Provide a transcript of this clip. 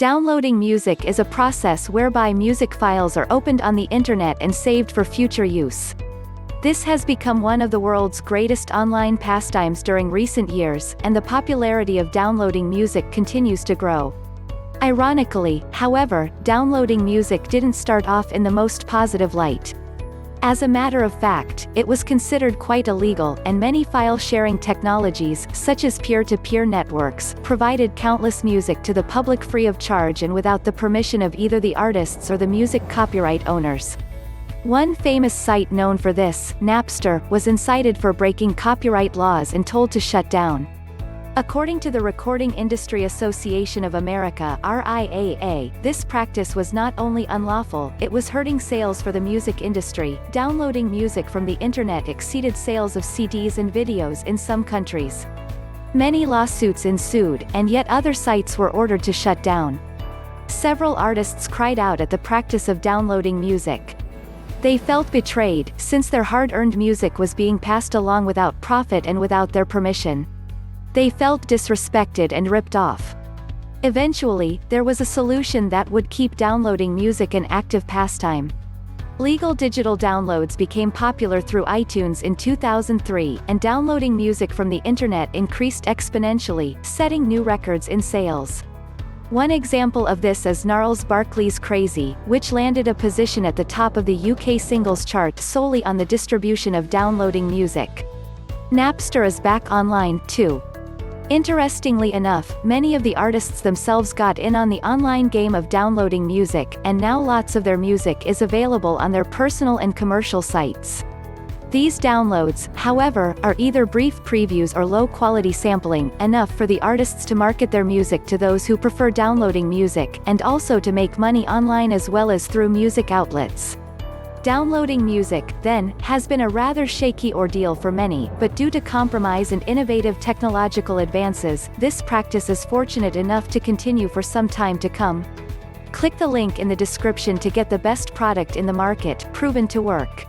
Downloading music is a process whereby music files are opened on the internet and saved for future use. This has become one of the world's greatest online pastimes during recent years, and the popularity of downloading music continues to grow. Ironically, however, downloading music didn't start off in the most positive light. As a matter of fact, it was considered quite illegal, and many file-sharing technologies, such as peer-to-peer networks, provided countless music to the public free of charge and without the permission of either the artists or the music copyright owners. One famous site known for this, Napster, was incited for breaking copyright laws and told to shut down. According to the Recording Industry Association of America (RIAA), this practice was not only unlawful, it was hurting sales for the music industry. Downloading music from the internet exceeded sales of CDs and videos in some countries. Many lawsuits ensued, and yet other sites were ordered to shut down. Several artists cried out at the practice of downloading music. They felt betrayed, since their hard-earned music was being passed along without profit and without their permission. They felt disrespected and ripped off. Eventually, there was a solution that would keep downloading music an active pastime. Legal digital downloads became popular through iTunes in 2003, and downloading music from the internet increased exponentially, setting new records in sales. One example of this is Gnarls Barkley's Crazy, which landed a position at the top of the UK singles chart solely on the distribution of downloading music. Napster is back online, too. Interestingly enough, many of the artists themselves got in on the online game of downloading music, and now lots of their music is available on their personal and commercial sites. These downloads, however, are either brief previews or low-quality sampling, enough for the artists to market their music to those who prefer downloading music, and also to make money online as well as through music outlets. Downloading music, then, has been a rather shaky ordeal for many, but due to compromise and innovative technological advances, this practice is fortunate enough to continue for some time to come. Click the link in the description to get the best product in the market, proven to work.